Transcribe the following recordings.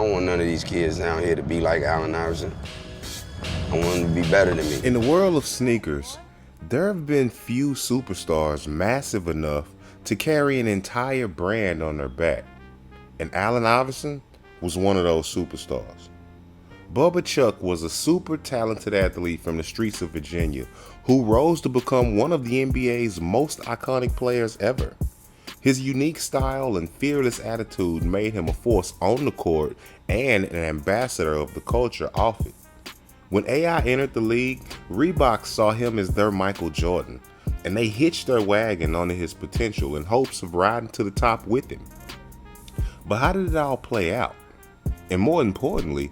don't want none of these kids down here to be like Allen Iverson. I want them to be better than me. In the world of sneakers, there have been few superstars massive enough to carry an entire brand on their back. And Allen Iverson was one of those superstars. Bubba Chuck was a super talented athlete from the streets of Virginia who rose to become one of the NBA's most iconic players ever. His unique style and fearless attitude made him a force on the court and an ambassador of the culture off it. When AI entered the league, Reebok saw him as their Michael Jordan, and they hitched their wagon onto his potential in hopes of riding to the top with him. But how did it all play out? And more importantly,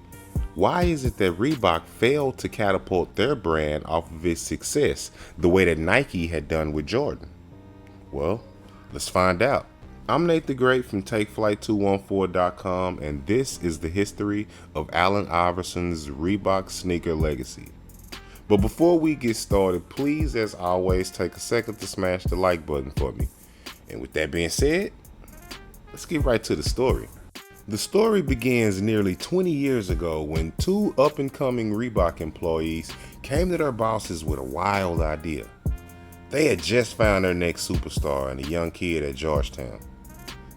why is it that Reebok failed to catapult their brand off of its success the way that Nike had done with Jordan? Well, let's find out. I'm Nate the Great from TakeFlight214.com, and this is the history of Allen Iverson's Reebok sneaker legacy. But before we get started, please, as always, take a second to smash the like button for me. And with that being said, let's get right to the story. The story begins nearly 20 years ago when two up-and-coming Reebok employees came to their bosses with a wild idea. They had just found their next superstar and a young kid at Georgetown.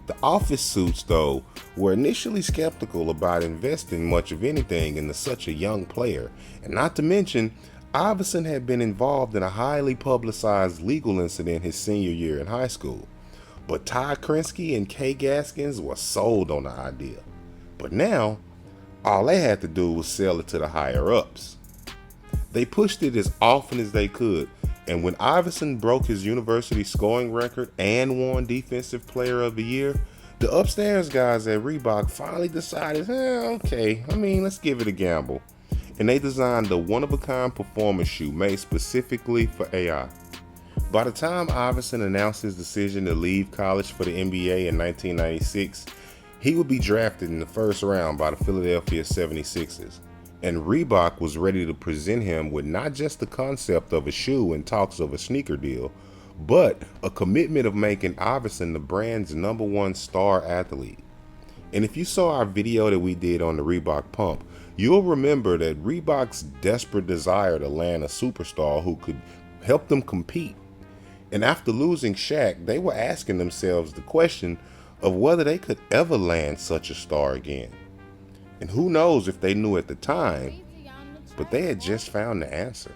The office suits, though, were initially skeptical about investing much of anything into such a young player, and not to mention, Iverson had been involved in a highly publicized legal incident his senior year in high school. But Todd Krinsky and Kay Gaskins were sold on the idea. But now, all they had to do was sell it to the higher-ups. They pushed it as often as they could, and when Iverson broke his university scoring record and won Defensive Player of the Year, the upstairs guys at Reebok finally decided, let's give it a gamble. And they designed a one-of-a-kind performance shoe made specifically for AI. By the time Iverson announced his decision to leave college for the NBA in 1996, he would be drafted in the first round by the Philadelphia 76ers. And Reebok was ready to present him with not just the concept of a shoe and talks of a sneaker deal, but a commitment of making Iverson the brand's #1 star athlete. And if you saw our video that we did on the Reebok pump, you'll remember that Reebok's desperate desire to land a superstar who could help them compete. And after losing Shaq, they were asking themselves the question of whether they could ever land such a star again. And who knows if they knew at the time, but they had just found the answer.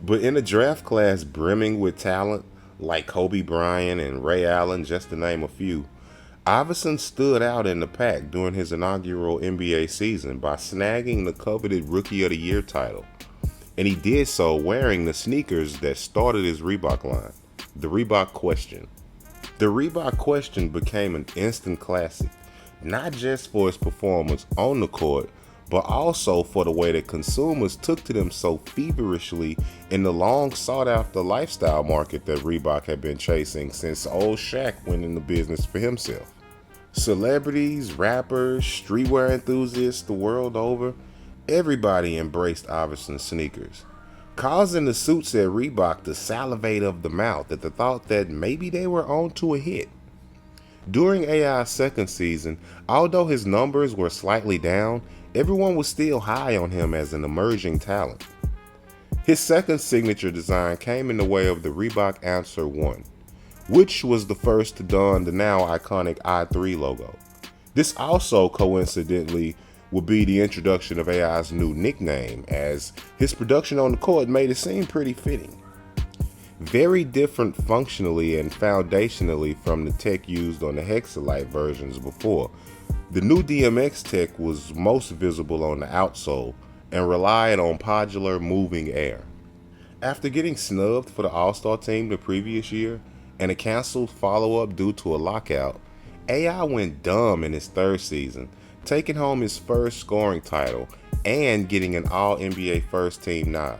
But in a draft class brimming with talent, like Kobe Bryant and Ray Allen, just to name a few, Iverson stood out in the pack during his inaugural NBA season by snagging the coveted Rookie of the Year title. And he did so wearing the sneakers that started his Reebok line, the Reebok Question. The Reebok Question became an instant classic, not just for its performance on the court, but also for the way that consumers took to them so feverishly in the long sought-after lifestyle market that Reebok had been chasing since old Shaq went into business for himself. Celebrities, rappers, streetwear enthusiasts the world over, everybody embraced Iverson's sneakers, causing the suits at Reebok to salivate of the mouth at the thought that maybe they were on to a hit. During AI's second season, although his numbers were slightly down, everyone was still high on him as an emerging talent. His second signature design came in the way of the Reebok Answer 1, which was the first to don the now iconic I3 logo. This also coincidentally would be the introduction of AI's new nickname, as his production on the court made it seem pretty fitting. Very different functionally and foundationally from the tech used on the Hexalite versions before, the new DMX tech was most visible on the outsole and relied on podular moving air. After getting snubbed for the All-Star team the previous year and a canceled follow-up due to a lockout, AI went dumb in his third season, taking home his first scoring title and getting an All-NBA First Team nod.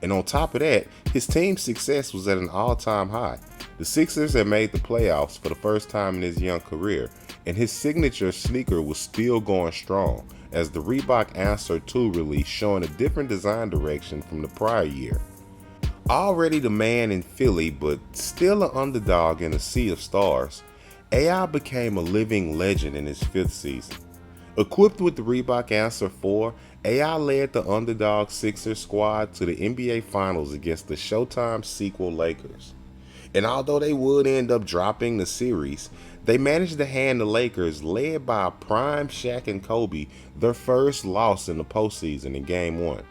And on top of that, his team's success was at an all-time high. The Sixers had made the playoffs for the first time in his young career, and his signature sneaker was still going strong, as the Reebok Answer 2 release showing a different design direction from the prior year. Already the man in Philly, but still an underdog in a sea of stars, AI became a living legend in his fifth season. Equipped with the Reebok Answer 4, AI led the underdog Sixers squad to the NBA Finals against the Showtime sequel Lakers. And although they would end up dropping the series, they managed to hand the Lakers, led by prime Shaq and Kobe, their first loss in the postseason in Game 1,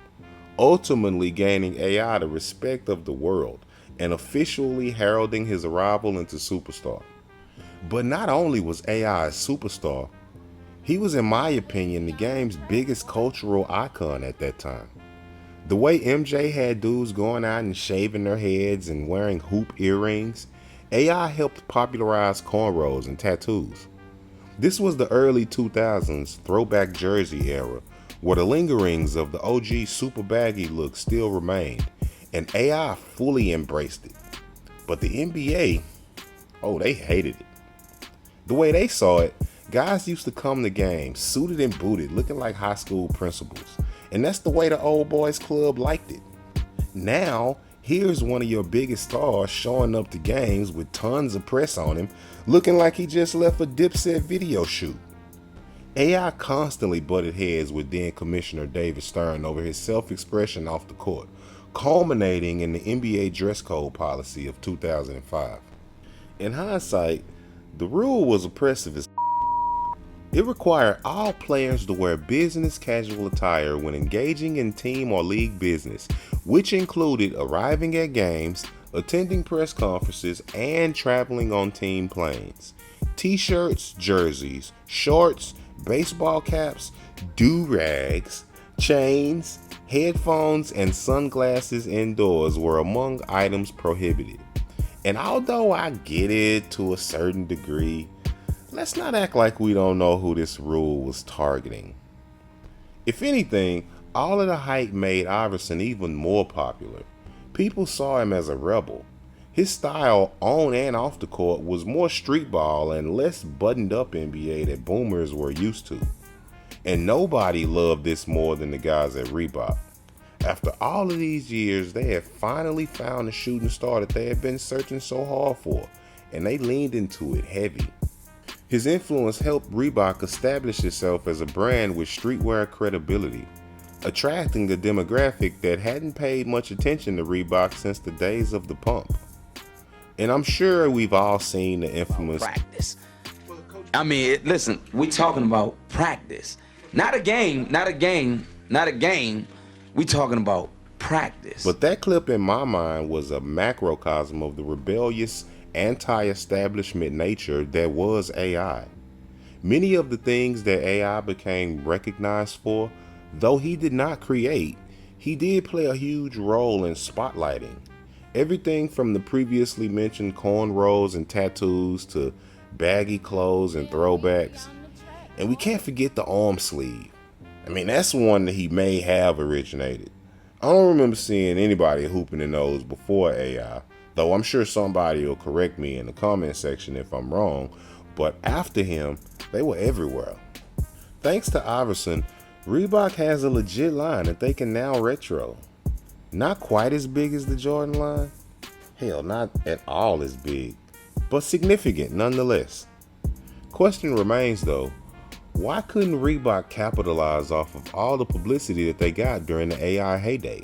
ultimately gaining AI the respect of the world and officially heralding his arrival into superstar. But not only was AI a superstar, he was, in my opinion, the game's biggest cultural icon at that time. The way MJ had dudes going out and shaving their heads and wearing hoop earrings, AI helped popularize cornrows and tattoos. This was the early 2000s throwback jersey era, where the lingerings of the OG super baggy look still remained, and AI fully embraced it. But the NBA, oh, they hated it. The way they saw it, guys used to come to games suited and booted, looking like high school principals. And that's the way the old boys club liked it. Now, here's one of your biggest stars showing up to games with tons of press on him, looking like he just left a Dipset video shoot. AI constantly butted heads with then Commissioner David Stern over his self-expression off the court, culminating in the NBA dress code policy of 2005. In hindsight, the rule was oppressive as it required all players to wear business casual attire when engaging in team or league business, which included arriving at games, attending press conferences, and traveling on team planes. T-shirts, jerseys, shorts, baseball caps, do-rags, chains, headphones, and sunglasses indoors were among items prohibited. And although I get it to a certain degree, let's not act like we don't know who this rule was targeting. If anything, all of the hype made Iverson even more popular. People saw him as a rebel. His style on and off the court was more street ball and less buttoned up NBA that boomers were used to. And nobody loved this more than the guys at Reebok. After all of these years, they had finally found the shooting star that they had been searching so hard for, and they leaned into it heavy. His influence helped Reebok establish itself as a brand with streetwear credibility, attracting a demographic that hadn't paid much attention to Reebok since the days of the Pump. And I'm sure we've all seen the infamous practice. I mean, listen, we talking about practice. Not a game. We talking about practice. But that clip in my mind was a macrocosm of the rebellious, anti-establishment nature that was AI. Many of the things that AI became recognized for, though he did not create, he did play a huge role in spotlighting. Everything from the previously mentioned cornrows and tattoos to baggy clothes and throwbacks. And we can't forget the arm sleeve. I mean, that's one that he may have originated. I don't remember seeing anybody hooping in those before AI, though I'm sure somebody will correct me in the comment section if I'm wrong, but after him, they were everywhere. Thanks to Iverson, Reebok has a legit line that they can now retro. Not quite as big as the Jordan line, hell, not at all as big, but significant nonetheless. Question remains though, why couldn't Reebok capitalize off of all the publicity that they got during the AI heyday?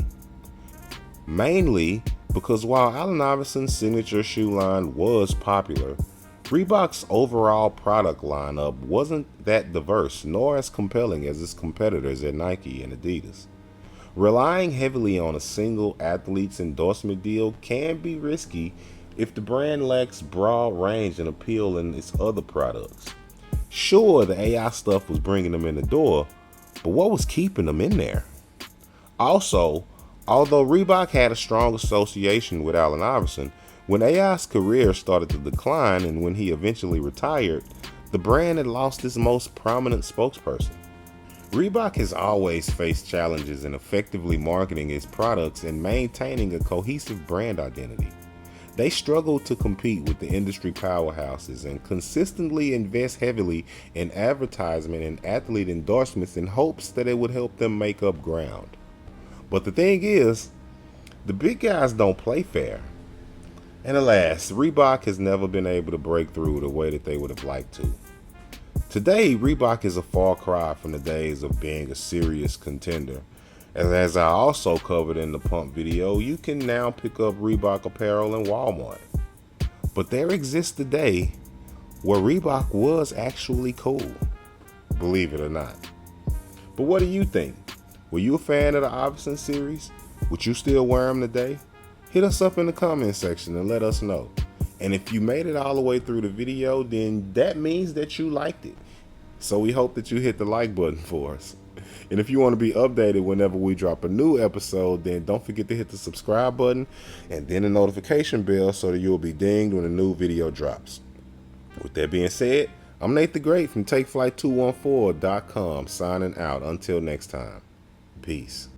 Mainly because while Allen Iverson's signature shoe line was popular, Reebok's overall product lineup wasn't that diverse nor as compelling as its competitors at Nike and Adidas. Relying heavily on a single athlete's endorsement deal can be risky if the brand lacks broad range and appeal in its other products. Sure, the AI stuff was bringing them in the door, but what was keeping them in there? Also, although Reebok had a strong association with Allen Iverson, when AI's career started to decline and when he eventually retired, the brand had lost its most prominent spokesperson. Reebok has always faced challenges in effectively marketing its products and maintaining a cohesive brand identity. They struggle to compete with the industry powerhouses and consistently invest heavily in advertisement and athlete endorsements in hopes that it would help them make up ground. But the thing is, the big guys don't play fair. And alas, Reebok has never been able to break through the way that they would have liked to. Today, Reebok is a far cry from the days of being a serious contender. And as I also covered in the pump video, you can now pick up Reebok apparel in Walmart. But there exists a day where Reebok was actually cool, believe it or not. But what do you think? Were you a fan of the Iverson series? Would you still wear them today? Hit us up in the comment section and let us know. And if you made it all the way through the video, then that means that you liked it. So we hope that you hit the like button for us. And if you want to be updated whenever we drop a new episode, then don't forget to hit the subscribe button and then the notification bell so that you'll be dinged when a new video drops. With that being said, I'm Nate the Great from TakeFlight214.com signing out. Until next time, peace.